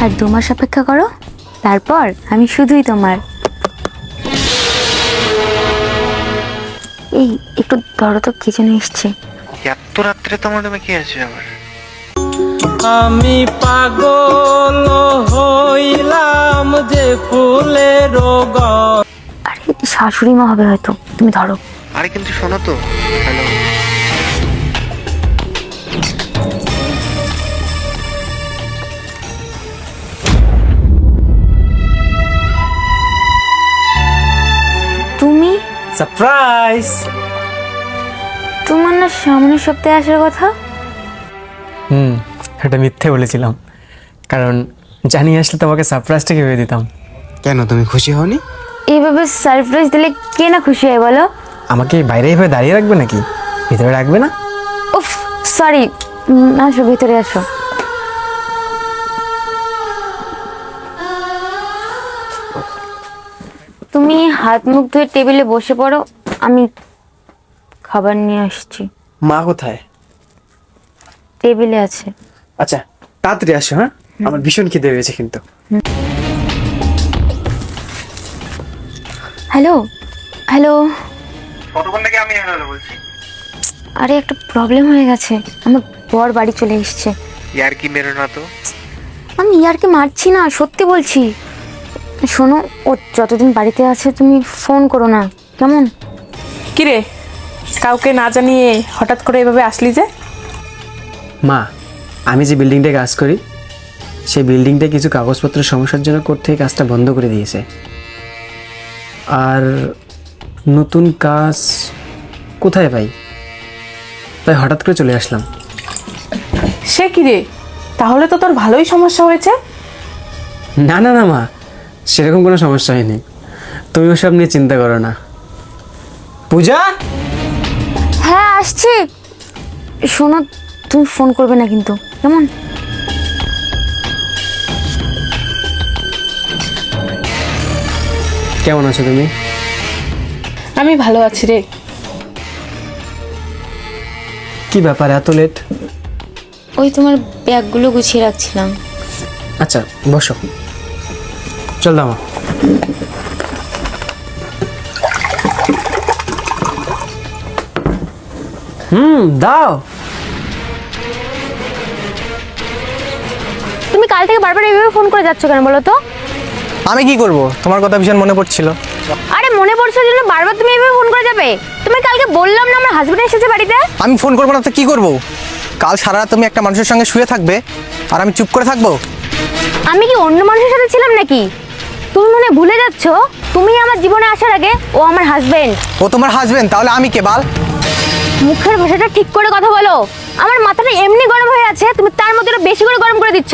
আর 2 মাস অপেক্ষা করো, তারপর আমি শুধুই তোমার। এই একটু ধরো তো, কি যেন এসছে। এত রাত্রে তোমার রুমে কি আছে আবার? আমি পাগল হইলাম যে ফুলের রোগ। আরে শাশুড়ি মা হবে হয়তো, তুমি ধরো। আরে কিন্তু শোনো তো। হ্যালো, তুমি? সারপ্রাইজ। তোমার না সামনের সপ্তাহে আসার কথা? এটা মিথ্যে বলেছিলাম, কারণ জানি আসলে তোমাকে সারপ্রাইজটা ভেবে দিতাম। কেন, তুমি খুশি হওনি? এইভাবে সারপ্রাইজ দিলে কে না খুশি হয় বলো? আমাকে বাইরে এভাবে দাঁড়িয়ে রাখবে নাকি? ভিতরে রাখবে না? উফ সরি, আসো ভিতরে আসো। তুমি হাত মুখ ধুয়ে টেবিলে বসে পড়ো, আমি খাবার নিয়ে আসছি। মা কোথায়? টেবিলে আছে। আচ্ছা তাড়াতাড়ি আসো। হ্যাঁ, আমার ভীষণ খিদে পেয়েছে কিন্তু। Hello hello. কতক্ষণ থেকে আমি হ্যালো বলছি? আরে একটা প্রবলেম হয়ে গেছে, আমার বর বাড়ি চলে এসেছে। ইয়ার কি মেরো না তো। আমি ইয়ারকে মারছি না, সত্যি বলছি। শোনো, ও যতদিন বাড়িতে আছে তুমি ফোন করো না, কেমন? কিরে, কাউকে না জানিয়ে হঠাৎ করে এভাবে আসলি যে? মা, আমি যে বিল্ডিংটায় কাজ করি, সেই বিল্ডিংটায় কিছু কাগজপত্রের সমস্যার জন্য কোর্ট থেকে কাজটা বন্ধ করে দিয়েছে। আর নতুন কাজ কোথায় পাই, তাই হঠাৎ করে চলে আসলাম। সে কিরে, তাহলে তো তোর ভালোই সমস্যা হয়েছে। না না না মা, সেরকম কোনো সমস্যা হয়নি, তুমি ওসব নিয়ে চিন্তা করো না। পূজা, হ্যাঁ আসছি। শোনো, তুমি ফোন করবে না কিন্তু, কেমন? কেমন আছো তুমি? আমি ভালো আছি রে। কি ব্যাপার এত লেট? ওই তোমার ব্যাগগুলো গুছিয়ে রাখছিলাম। আচ্ছা বসো, চল দাও মা। দাও। তুমি কাল থেকে বারবার এইভাবে ফোন করে যাচ্ছ কেন বলো তো? আমি কি করব, তোমার কথা ভীষণ মনে পড়ছিল। আরে মনে পড়ছে জন্য বারবার তুমি এইভাবে ফোন করে যাবে? তুমি কালকে বললাম না আমার হাজবেন্ড এসেছে বাড়িতে। আমি ফোন করবো না তো কি করব? কাল সারা রাত তুমি একটা মানুষের সঙ্গে শুয়ে থাকবে আর আমি চুপ করে থাকবো? আমি কি অন্য মানুষের সাথে ছিলাম নাকি? তুমি মনে হয় ভুলে যাচ্ছ, তুমি আমার জীবনে আসার আগে ও আমার হাজবেন্ড। ও তোমার হাজবেন্ড, তাহলে আমি কে বাল? মুখের ভাষাটা ঠিক করে কথা বলো। আমার মাথাটা এমনি গরম হয়ে আছে, তুমি তার মধ্যে আরো বেশি করে গরম করে দিচ্ছ।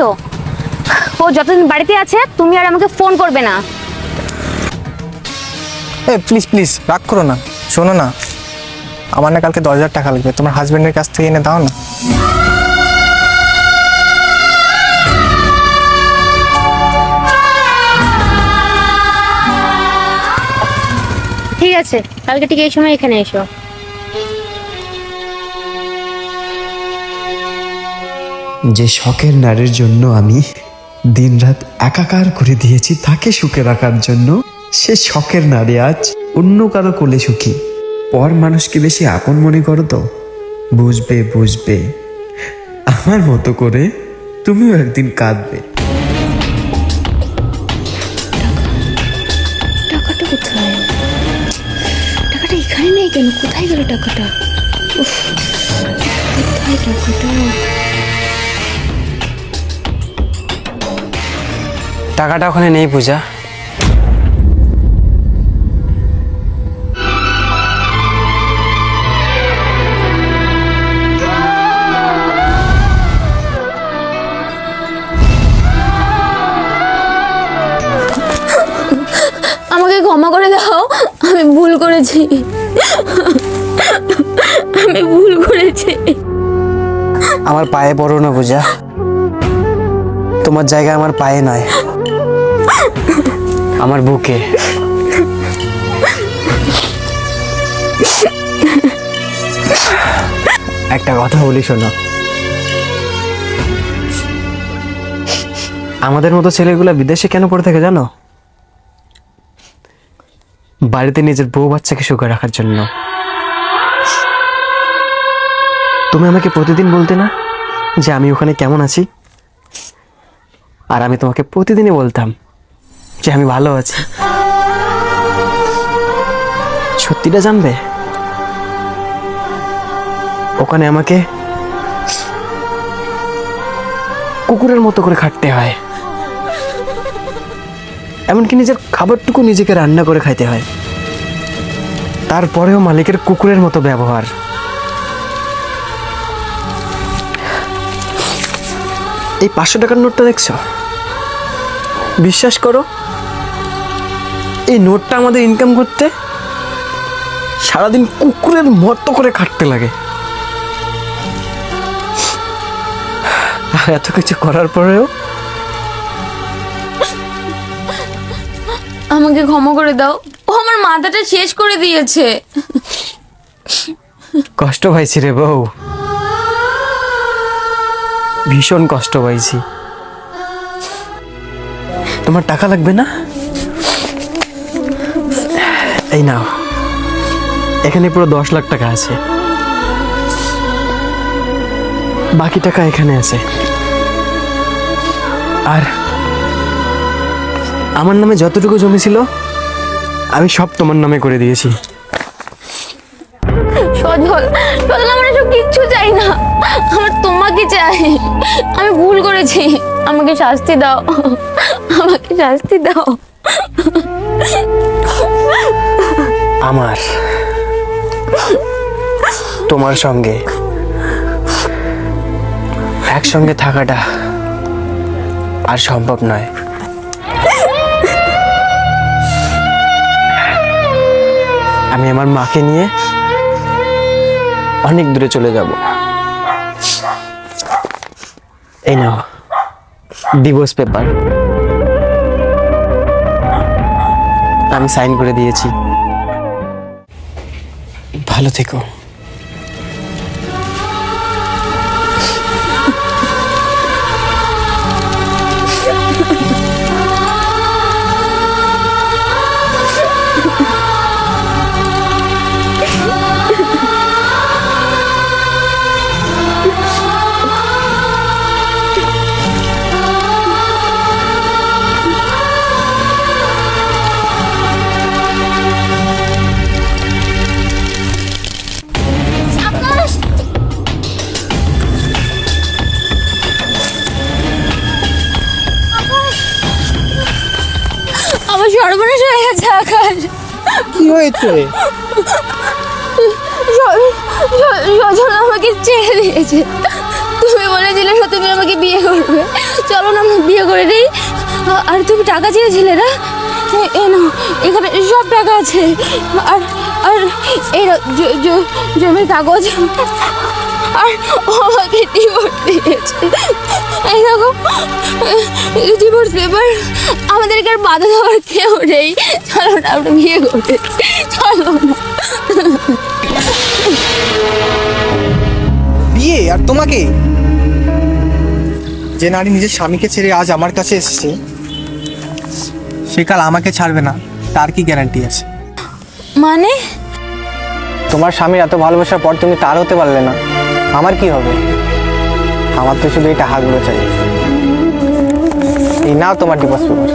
ও যতদিন বাড়িতে আছে তুমি আর আমাকে ফোন করবে না। প্লিজ প্লিজ রাগ করো না। শোনো না, আমার না কালকে 10,000 টাকা লাগবে, তোমার হাজবেন্ডের কাছ থেকে এনে দাও না। ঠিক আছে, কালকে ঠিক এই সময় এখানে এসো। যে শখের নারীর জন্য আমি দিনরাত একাকার করে দিয়েছি তাকে সুখে রাখার জন্য, সে শখের নারী আজ অন্য কারো কোলে সুখী। পর মানুষকে বেশি আপন মনে করো তো বুঝবে বুঝবে, আমার মতো করে তুমিও একদিন কাঁদবে। টাকাটা কোথায়? টাকাটা এখানে নেই কেন? কোথায় গেল টাকাটা? উফ, কোথায় টাকাটা? টাকাটা ওখানে নেই পূজা। আমাকে ক্ষমা করে দাও, আমি ভুল করেছি। আমি ভুল করেছি। আমার পায়ে পড়ো না পূজা, তোমার জায়গা আমার পায়ে নয়, আমার বুকে। একটা কথা বলি শোনো, আমাদের মতো ছেলেগুলো বিদেশে কেন পড়ে থাকে জানো? বাড়িতে নিজের বউ বাচ্চাকে সুখে রাখার জন্য। তুমি আমাকে প্রতিদিন বলতে না যে আমি ওখানে কেমন আছি, আর আমি তোমাকে প্রতিদিনই বলতাম যে আমি ভালো আছি। সত্যিটা জানবে, ওখানে আমাকে কুকুরের মতো করে খাটতে হয়, এমনকি নিজের খাবারটুকু নিজেকে রান্না করে খাইতে হয়, তারপরেও মালিকের কুকুরের মতো ব্যবহার। এই 500 টাকার নোটটা দেখছো? বিশ্বাস করো, এই নোটটা আমাদের ইনকাম করতে সারাদিন কুকুরের মতো করে খাটতে লাগে। আর এত কিছু করার পরেও আমাকে ক্ষমা করে দাও, ও আমার মাথাটা শেষ করে দিয়েছে। কষ্ট পাইছি রে বউ, ভীষণ কষ্ট পাইছি। তোমার টাকা লাগবে না? এই নাও, এখানে পুরো 10 লাখ টাকা আছে, বাকি টাকা এখানে আছে। আর আমার নামে যতটুকু জমি ছিল আমি সব তোমার নামে করে দিয়েছি। সজল, সজল, আমার এসব কিচ্ছু চাই না, আমার তোমাকে চাই। আমি ভুল করেছি, আমাকে শাস্তি দাও, আমাকে শাস্তি দাও। আমার তোমার সঙ্গে একসঙ্গে থাকাটা আর সম্ভব নয়। আমি আমার মাকে নিয়ে অনেক দূরে চলে যাব। এই নাও ডিভোর্স পেপার, আমি সাইন করে দিয়েছি। ভালো থেকো। আমার সর্বনাশ হয়ে গেছে আকাশ। কি হয়েছে? সজল আমাকে ছেড়ে দিয়েছে। তুমি বলেছিলে তুমি আমাকে বিয়ে করবে, চলো না আমরা বিয়ে করে দিই। আর তুমি টাকা চেয়েছিলে না, এ নাও, এখানে সব টাকা আছে। আর আর এই জমির কাগজ। আর ও আমাকে ডিভোর্স দিয়েছে। এই দেখো ডিভোর্স পেপার। আমাদেরকে আর বাধা দেওয়ার কেউ নেই, চলো না আমরা বিয়ে করতে, চলো না। বিয়ে? আর তোমাকে? যে নারী নিজের স্বামীকে ছেড়ে আজ আমার কাছে এসেছে, সে কাল আমাকে ছাড়বে না, তার কি গ্যারান্টি আছে? মানে তোমার স্বামীর এত ভালোবাসার পর তুমি তার হতে পারলে না, আমার কি হবে? আমার তো শুধু এই টাকাগুলো চাই। এই নাও তোমার ডিভোর্স পেপার।